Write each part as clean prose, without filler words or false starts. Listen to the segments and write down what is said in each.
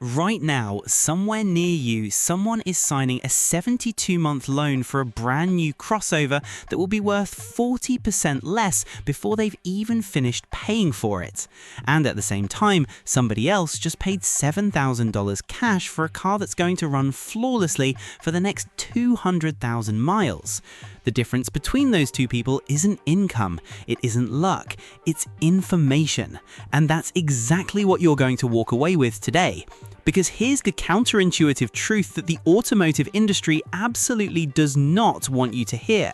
Right now, somewhere near you, someone is signing a 72-month loan for a brand new crossover that will be worth 40% less before they've even finished paying for it. And at the same time, somebody else just paid $7,000 cash for a car that's going to run flawlessly for the next 200,000 miles. The difference between those two people isn't income, it isn't luck, it's information. And that's exactly what you're going to walk away with today. Because here's the counterintuitive truth that the automotive industry absolutely does not want you to hear.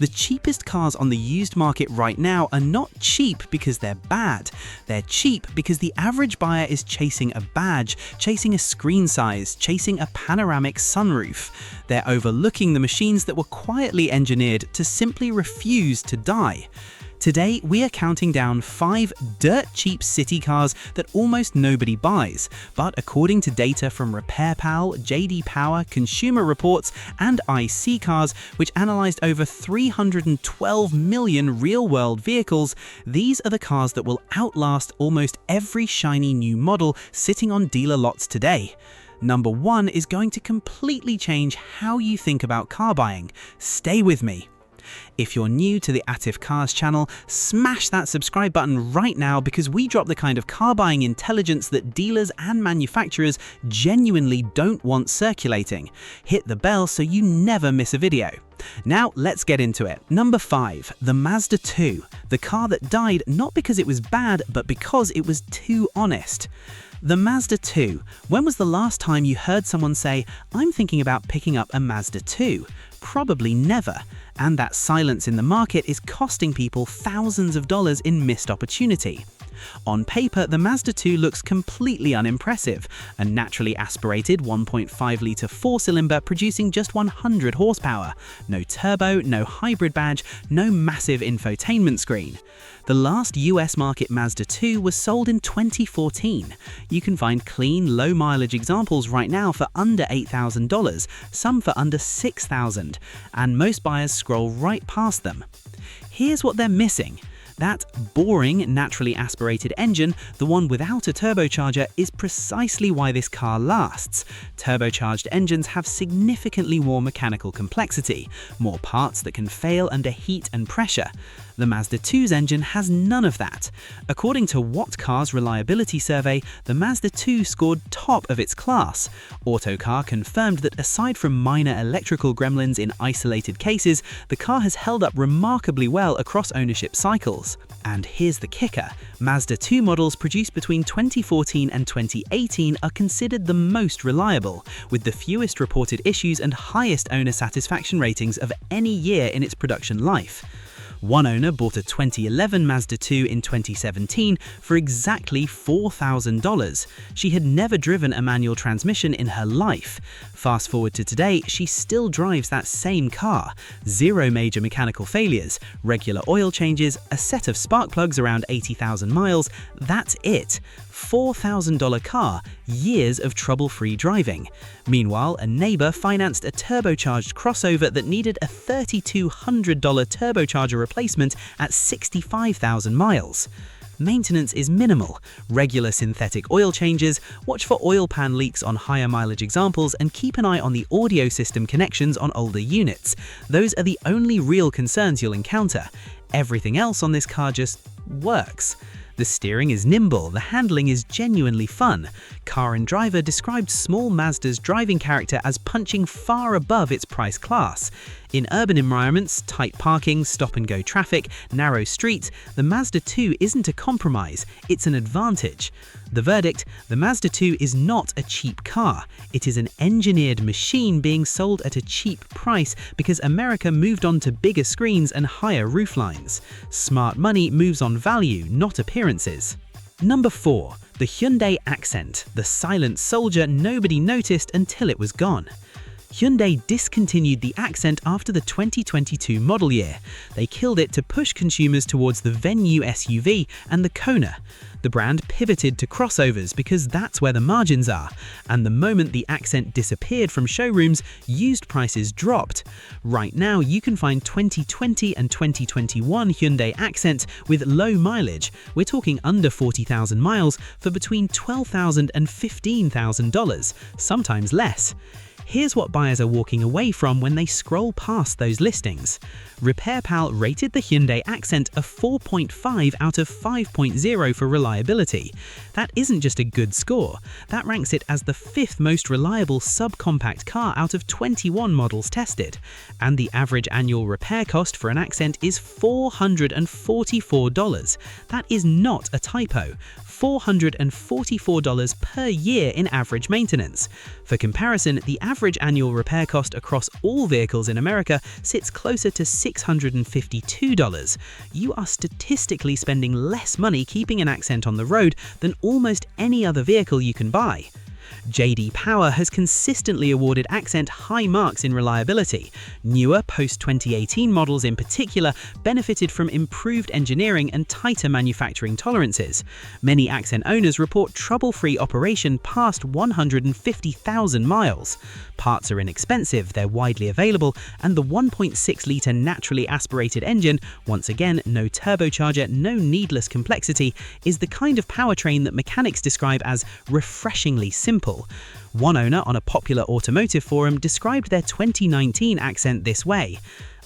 The cheapest cars on the used market right now are not cheap because they're bad. They're cheap because the average buyer is chasing a badge, chasing a screen size, chasing a panoramic sunroof. They're overlooking the machines that were quietly engineered to simply refuse to die. Today, we are counting down 5 dirt-cheap city cars that almost nobody buys, but according to data from RepairPal, JD Power, Consumer Reports, and iSeeCars, which analyzed over 312 million real-world vehicles, these are the cars that will outlast almost every shiny new model sitting on dealer lots today. Number 1 is going to completely change how you think about car buying. Stay with me. If you're new to the iSeeCars channel, smash that subscribe button right now because we drop the kind of car buying intelligence that dealers and manufacturers genuinely don't want circulating. Hit the bell so you never miss a video. Now let's get into it. Number 5, the Mazda 2, the car that died not because it was bad, but because it was too honest. The Mazda 2. When was the last time you heard someone say, "I'm thinking about picking up a Mazda 2"? Probably never. And that silence in the market is costing people thousands of dollars in missed opportunity. On paper, the Mazda 2 looks completely unimpressive, a naturally aspirated 1.5-litre four-cylinder producing just 100 horsepower. No turbo, no hybrid badge, no massive infotainment screen. The last US market Mazda 2 was sold in 2014. You can find clean, low-mileage examples right now for under $8,000, some for under $6,000, and most buyers scroll right past them. Here's what they're missing. That boring, naturally aspirated engine, the one without a turbocharger, is precisely why this car lasts. Turbocharged engines have significantly more mechanical complexity, more parts that can fail under heat and pressure. The Mazda 2's engine has none of that. According to What Car's reliability survey, the Mazda 2 scored top of its class. Autocar confirmed that aside from minor electrical gremlins in isolated cases, the car has held up remarkably well across ownership cycles. And here's the kicker. Mazda 2 models produced between 2014 and 2018 are considered the most reliable, with the fewest reported issues and highest owner satisfaction ratings of any year in its production life. One owner bought a 2011 Mazda 2 in 2017 for exactly $4,000. She had never driven a manual transmission in her life. Fast forward to today, she still drives that same car. 0 major mechanical failures, regular oil changes, a set of spark plugs around 80,000 miles, that's it. $4,000 car, years of trouble-free driving. Meanwhile, a neighbor financed a turbocharged crossover that needed a $3,200 turbocharger replacement at 65,000 miles. Maintenance is minimal, regular synthetic oil changes, watch for oil pan leaks on higher mileage examples, and keep an eye on the audio system connections on older units. Those are the only real concerns you'll encounter. Everything else on this car just works. The steering is nimble, the handling is genuinely fun. Car and Driver described small Mazda's driving character as punching far above its price class. In urban environments, tight parking, stop-and-go traffic, narrow streets, the Mazda 2 isn't a compromise, it's an advantage. The verdict: the Mazda 2 is not a cheap car. It is an engineered machine being sold at a cheap price because America moved on to bigger screens and higher rooflines. Smart money moves on value, not appearances. Number 4. The Hyundai Accent, the silent soldier nobody noticed until it was gone. Hyundai discontinued the Accent after the 2022 model year. They killed it to push consumers towards the Venue SUV and the Kona. The brand pivoted to crossovers because that's where the margins are, and the moment the Accent disappeared from showrooms, used prices dropped. Right now, you can find 2020 and 2021 Hyundai Accent with low mileage. We're talking under 40,000 miles for between $12,000 and $15,000, sometimes less. Here's what buyers are walking away from when they scroll past those listings. RepairPal rated the Hyundai Accent a 4.5 out of 5.0 for reliability. That isn't just a good score, that ranks it as the 5th most reliable subcompact car out of 21 models tested. And the average annual repair cost for an Accent is $444. That is not a typo. $444 per year in average maintenance. For comparison, the average annual repair cost across all vehicles in America sits closer to $652. You are statistically spending less money keeping an Accent on the road than almost any other vehicle you can buy. J.D. Power has consistently awarded Accent high marks in reliability. Newer post-2018 models in particular benefited from improved engineering and tighter manufacturing tolerances. Many Accent owners report trouble-free operation past 150,000 miles. Parts are inexpensive, they're widely available, and the 1.6-litre naturally aspirated engine, once again no turbocharger, no needless complexity, is the kind of powertrain that mechanics describe as refreshingly simple. One owner on a popular automotive forum described their 2019 Accent this way: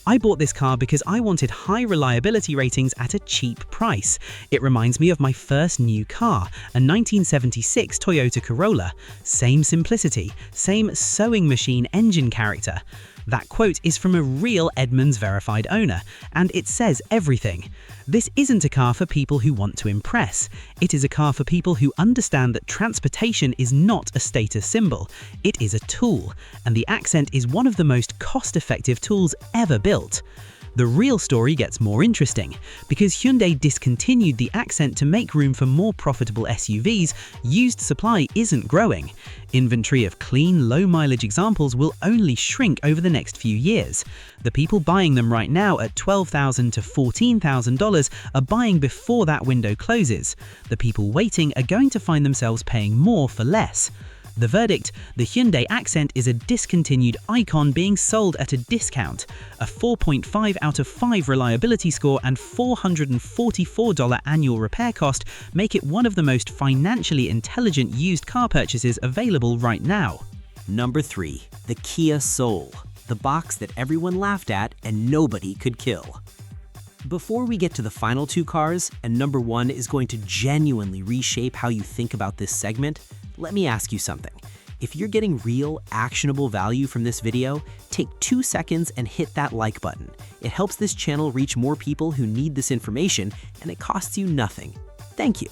"I bought this car because I wanted high reliability ratings at a cheap price. It reminds me of my first new car, a 1976 Toyota Corolla. Same simplicity, same sewing machine engine character." That quote is from a real Edmunds verified owner, and it says everything. This isn't a car for people who want to impress. It is a car for people who understand that transportation is not a status symbol. It is a tool, and the Accent is one of the most cost-effective tools ever built. The real story gets more interesting. Because Hyundai discontinued the Accent to make room for more profitable SUVs, used supply isn't growing. Inventory of clean, low-mileage examples will only shrink over the next few years. The people buying them right now at $12,000 to $14,000 are buying before that window closes. The people waiting are going to find themselves paying more for less. The verdict: the Hyundai Accent is a discontinued icon being sold at a discount. A 4.5 out of 5 reliability score and $444 annual repair cost make it one of the most financially intelligent used car purchases available right now. Number 3. The Kia Soul, the box that everyone laughed at and nobody could kill. Before we get to the final two cars, and number 1 is going to genuinely reshape how you think about this segment, let me ask you something. If you're getting real, actionable value from this video, take 2 seconds and hit that like button. It helps this channel reach more people who need this information, and it costs you nothing. Thank you.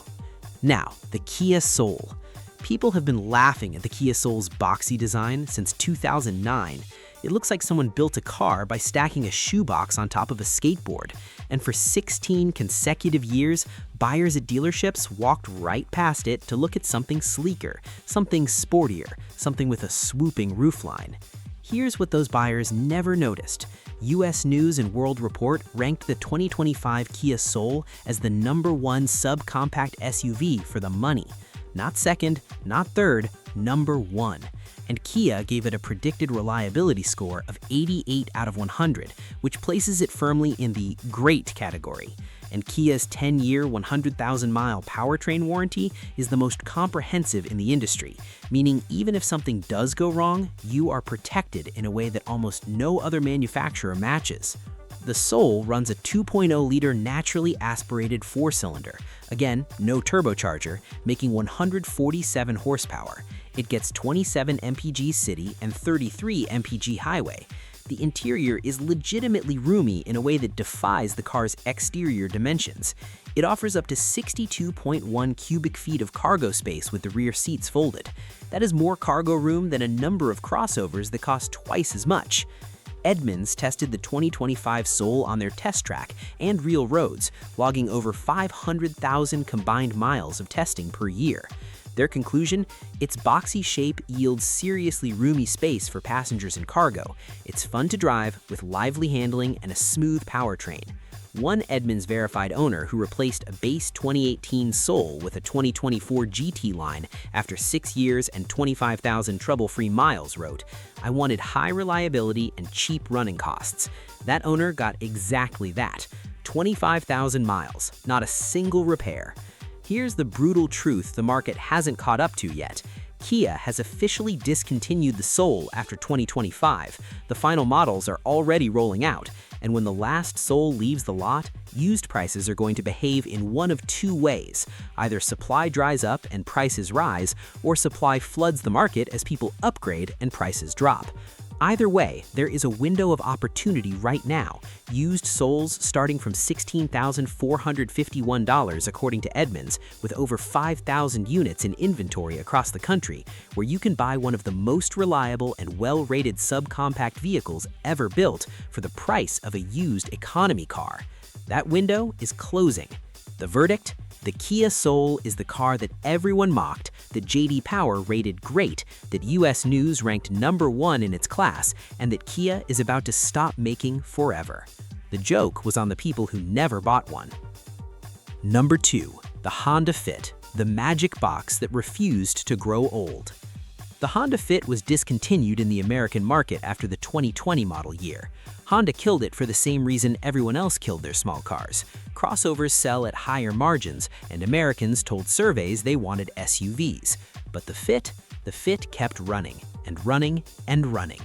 Now, the Kia Soul. People have been laughing at the Kia Soul's boxy design since 2009. It looks like someone built a car by stacking a shoebox on top of a skateboard. And for 16 consecutive years, buyers at dealerships walked right past it to look at something sleeker, something sportier, something with a swooping roofline. Here's what those buyers never noticed. US News & World Report ranked the 2025 Kia Soul as the #1 subcompact SUV for the money. Not second, not third, #1. And Kia gave it a predicted reliability score of 88 out of 100, which places it firmly in the great category. And Kia's 10-year, 100,000-mile powertrain warranty is the most comprehensive in the industry, meaning even if something does go wrong, you are protected in a way that almost no other manufacturer matches. The Soul runs a 2.0-liter naturally aspirated 4-cylinder, again, no turbocharger, making 147 horsepower. It gets 27 mpg city and 33 mpg highway. The interior is legitimately roomy in a way that defies the car's exterior dimensions. It offers up to 62.1 cubic feet of cargo space with the rear seats folded. That is more cargo room than a number of crossovers that cost twice as much. Edmunds tested the 2025 Soul on their test track and real roads, logging over 500,000 combined miles of testing per year. Their conclusion? Its boxy shape yields seriously roomy space for passengers and cargo. It's fun to drive with lively handling and a smooth powertrain. One Edmunds verified owner who replaced a base 2018 Soul with a 2024 GT line after 6 years and 25,000 trouble-free miles wrote, "I wanted high reliability and cheap running costs." That owner got exactly that. 25,000 miles, not a single repair. Here's the brutal truth the market hasn't caught up to yet. Kia has officially discontinued the Soul after 2025. The final models are already rolling out, and when the last Soul leaves the lot, used prices are going to behave in one of two ways. Either supply dries up and prices rise, or supply floods the market as people upgrade and prices drop. Either way, there is a window of opportunity right now. Used Souls starting from $16,451 according to Edmunds, with over 5,000 units in inventory across the country, where you can buy one of the most reliable and well-rated subcompact vehicles ever built for the price of a used economy car. That window is closing. The verdict? The Kia Soul is the car that everyone mocked, that J.D. Power rated great, that U.S. News ranked #1 in its class, and that Kia is about to stop making forever. The joke was on the people who never bought one. Number 2. The Honda Fit, the magic box that refused to grow old. The Honda Fit was discontinued in the American market after the 2020 model year. Honda killed it for the same reason everyone else killed their small cars. Crossovers sell at higher margins, and Americans told surveys they wanted SUVs. But the Fit kept running, and running, and running.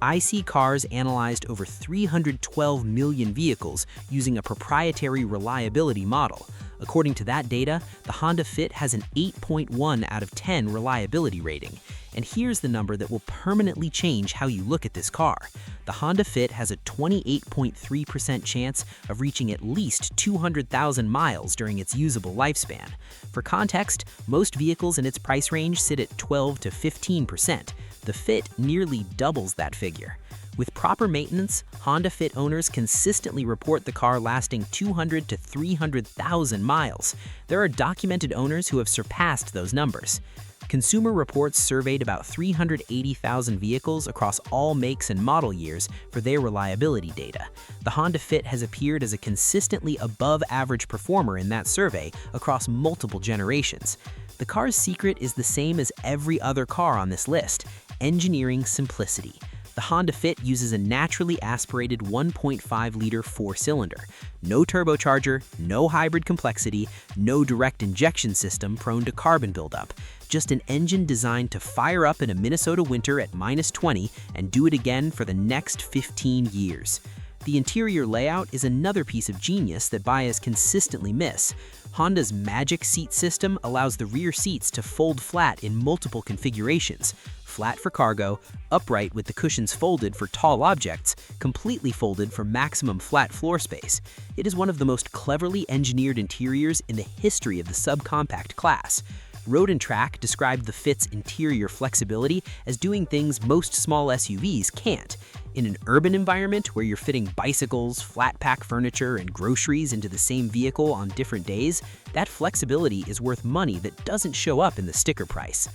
iSeeCars analyzed over 312 million vehicles using a proprietary reliability model. According to that data, the Honda Fit has an 8.1 out of 10 reliability rating. And here's the number that will permanently change how you look at this car. The Honda Fit has a 28.3% chance of reaching at least 200,000 miles during its usable lifespan. For context, most vehicles in its price range sit at 12 to 15%. The Fit nearly doubles that figure. With proper maintenance, Honda Fit owners consistently report the car lasting 200 to 300,000 miles. There are documented owners who have surpassed those numbers. Consumer Reports surveyed about 380,000 vehicles across all makes and model years for their reliability data. The Honda Fit has appeared as a consistently above-average performer in that survey across multiple generations. The car's secret is the same as every other car on this list: engineering simplicity. The Honda Fit uses a naturally aspirated 1.5-liter four-cylinder. No turbocharger, no hybrid complexity, no direct injection system prone to carbon buildup. Just an engine designed to fire up in a Minnesota winter at -20 and do it again for the next 15 years. The interior layout is another piece of genius that buyers consistently miss. Honda's Magic Seat system allows the rear seats to fold flat in multiple configurations. Flat for cargo, upright with the cushions folded for tall objects, completely folded for maximum flat floor space. It is one of the most cleverly engineered interiors in the history of the subcompact class. Road and Track described the Fit's interior flexibility as doing things most small SUVs can't. In an urban environment where you're fitting bicycles, flat-pack furniture, and groceries into the same vehicle on different days, that flexibility is worth money that doesn't show up in the sticker price.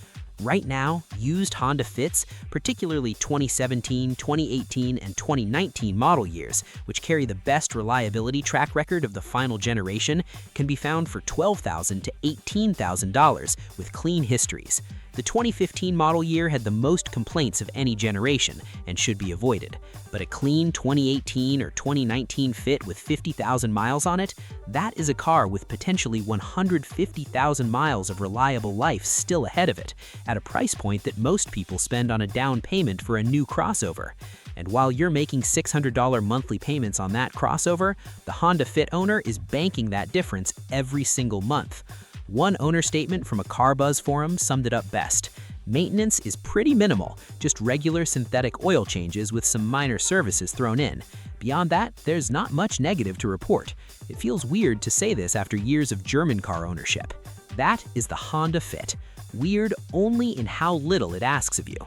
Right now, used Honda Fits, particularly 2017, 2018, and 2019 model years, which carry the best reliability track record of the final generation, can be found for $12,000 to $18,000 with clean histories. The 2015 model year had the most complaints of any generation and should be avoided. But a clean 2018 or 2019 Fit with 50,000 miles on it, that is a car with potentially 150,000 miles of reliable life still ahead of it, at a price point that most people spend on a down payment for a new crossover. And while you're making $600 monthly payments on that crossover, the Honda Fit owner is banking that difference every single month. One owner statement from a CarBuzz forum summed it up best. Maintenance is pretty minimal, just regular synthetic oil changes with some minor services thrown in. Beyond that, there's not much negative to report. It feels weird to say this after years of German car ownership. That is the Honda Fit. Weird only in how little it asks of you.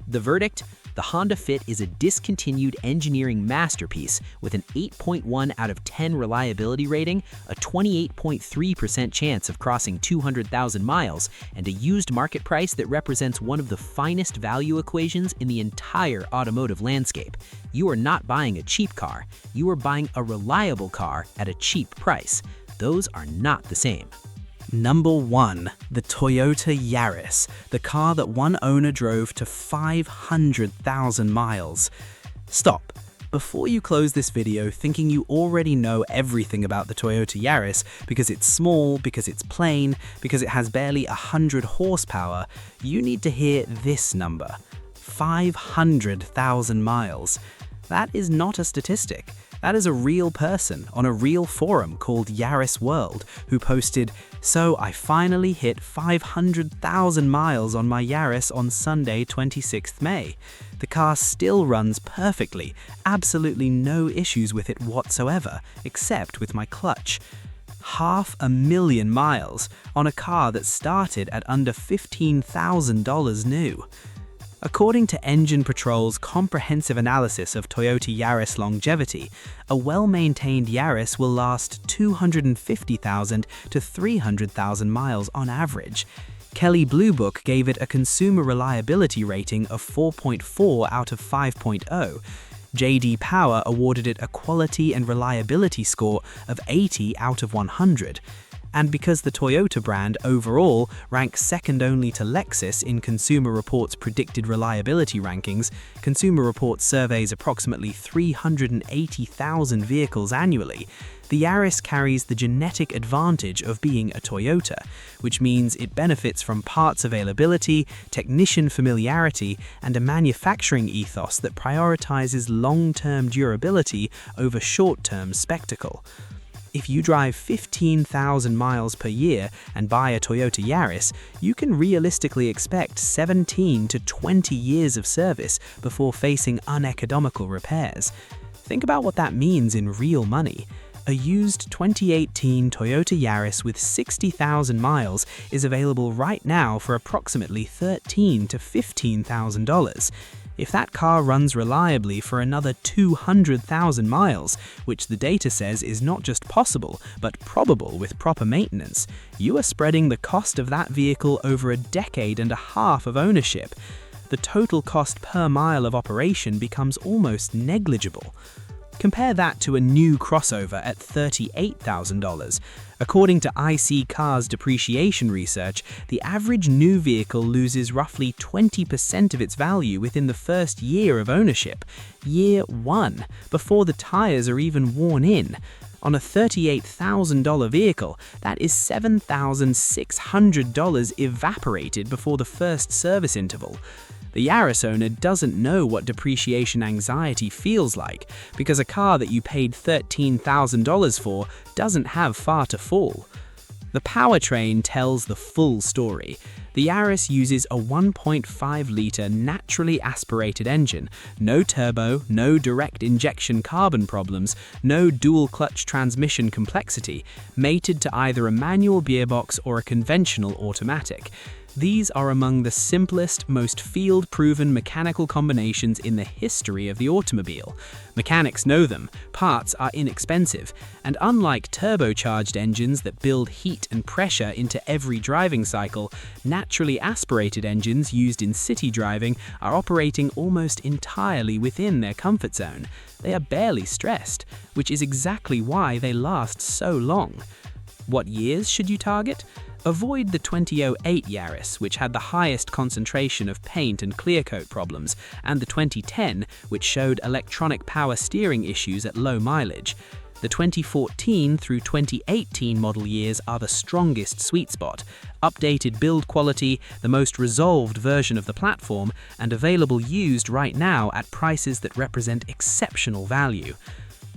The verdict? The Honda Fit is a discontinued engineering masterpiece with an 8.1 out of 10 reliability rating, a 28.3% chance of crossing 200,000 miles, and a used market price that represents one of the finest value equations in the entire automotive landscape. You are not buying a cheap car, you are buying a reliable car at a cheap price. Those are not the same. Number 1. The Toyota Yaris, the car that one owner drove to 500,000 miles. Stop. Before you close this video thinking you already know everything about the Toyota Yaris because it's small, because it's plain, because it has barely 100 horsepower, you need to hear this number. 500,000 miles. That is not a statistic. That is a real person on a real forum called Yaris World who posted, "So I finally hit 500,000 miles on my Yaris on Sunday 26th May. The car still runs perfectly, absolutely no issues with it whatsoever, except with my clutch." 500,000 miles on a car that started at under $15,000 new. According to Engine Patrol's comprehensive analysis of Toyota Yaris longevity, a well-maintained Yaris will last 250,000 to 300,000 miles on average. Kelley Blue Book gave it a consumer reliability rating of 4.4 out of 5.0. J.D. Power awarded it a quality and reliability score of 80 out of 100. And because the Toyota brand overall ranks second only to Lexus in Consumer Reports' predicted reliability rankings, Consumer Reports surveys approximately 380,000 vehicles annually, the Yaris carries the genetic advantage of being a Toyota, which means it benefits from parts availability, technician familiarity, and a manufacturing ethos that prioritizes long-term durability over short-term spectacle. If you drive 15,000 miles per year and buy a Toyota Yaris, you can realistically expect 17 to 20 years of service before facing uneconomical repairs. Think about what that means in real money. A used 2018 Toyota Yaris with 60,000 miles is available right now for approximately $13,000 to $15,000. If that car runs reliably for another 200,000 miles, which the data says is not just possible, but probable with proper maintenance, you are spreading the cost of that vehicle over a decade and a half of ownership. The total cost per mile of operation becomes almost negligible. Compare that to a new crossover at $38,000. According to iSeeCars depreciation research, the average new vehicle loses roughly 20% of its value within the first year of ownership, year 1, before the tires are even worn in. On a $38,000 vehicle, that is $7,600 evaporated before the first service interval. The Yaris owner doesn't know what depreciation anxiety feels like, because a car that you paid $13,000 for doesn't have far to fall. The powertrain tells the full story. The Yaris uses a 1.5-litre naturally aspirated engine, no turbo, no direct injection carbon problems, no dual-clutch transmission complexity, mated to either a manual gearbox or a conventional automatic. These are among the simplest, most field-proven mechanical combinations in the history of the automobile. Mechanics know them, parts are inexpensive, and unlike turbocharged engines that build heat and pressure into every driving cycle, naturally aspirated engines used in city driving are operating almost entirely within their comfort zone. They are barely stressed, which is exactly why they last so long. What years should you target? Avoid the 2008 Yaris, which had the highest concentration of paint and clear coat problems, and the 2010, which showed electronic power steering issues at low mileage. The 2014 through 2018 model years are the strongest sweet spot, updated build quality, the most resolved version of the platform, and available used right now at prices that represent exceptional value.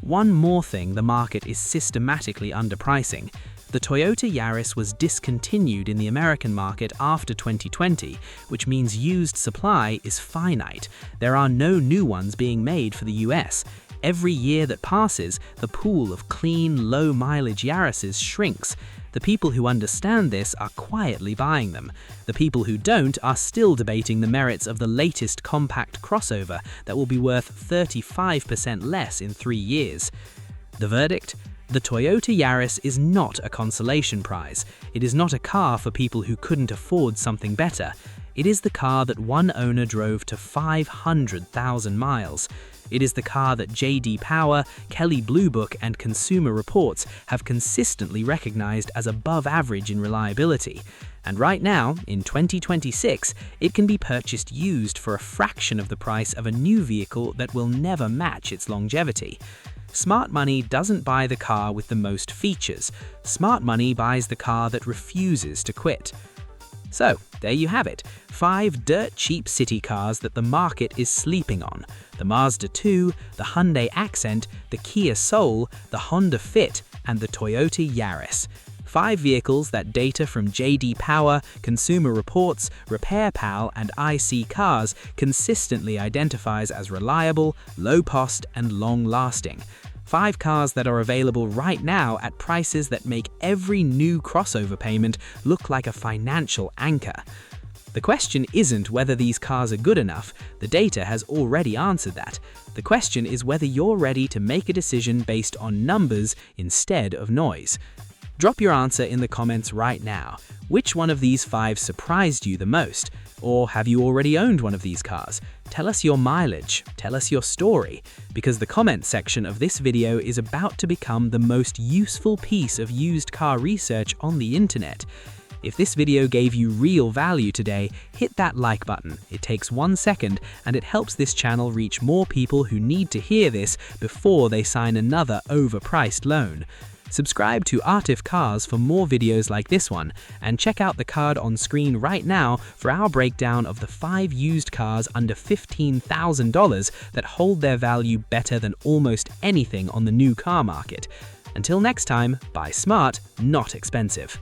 One more thing the market is systematically underpricing. The Toyota Yaris was discontinued in the American market after 2020, which means used supply is finite. There are no new ones being made for the US. Every year that passes, the pool of clean, low-mileage Yarises shrinks. The people who understand this are quietly buying them. The people who don't are still debating the merits of the latest compact crossover that will be worth 35% less in 3 years. The verdict? The Toyota Yaris is not a consolation prize. It is not a car for people who couldn't afford something better. It is the car that one owner drove to 500,000 miles. It is the car that J.D. Power, Kelley Blue Book, and Consumer Reports have consistently recognized as above average in reliability. And right now, in 2026, it can be purchased used for a fraction of the price of a new vehicle that will never match its longevity. Smart money doesn't buy the car with the most features. Smart money buys the car that refuses to quit. So, there you have it, 5 dirt-cheap city cars that the market is sleeping on. The Mazda 2, the Hyundai Accent, the Kia Soul, the Honda Fit, and the Toyota Yaris. 5 vehicles that data from J.D. Power, Consumer Reports, RepairPal, and iSeeCars consistently identifies as reliable, low-cost, and long-lasting. 5 cars that are available right now at prices that make every new crossover payment look like a financial anchor. The question isn't whether these cars are good enough. The data has already answered that. The question is whether you're ready to make a decision based on numbers instead of noise. Drop your answer in the comments right now. Which one of these 5 surprised you the most? Or have you already owned one of these cars? Tell us your mileage, tell us your story, because the comment section of this video is about to become the most useful piece of used car research on the internet. If this video gave you real value today, hit that like button. It takes 1 second and it helps this channel reach more people who need to hear this before they sign another overpriced loan. Subscribe to Artif Cars for more videos like this one, and check out the card on screen right now for our breakdown of the 5 used cars under $15,000 that hold their value better than almost anything on the new car market. Until next time, buy smart, not expensive.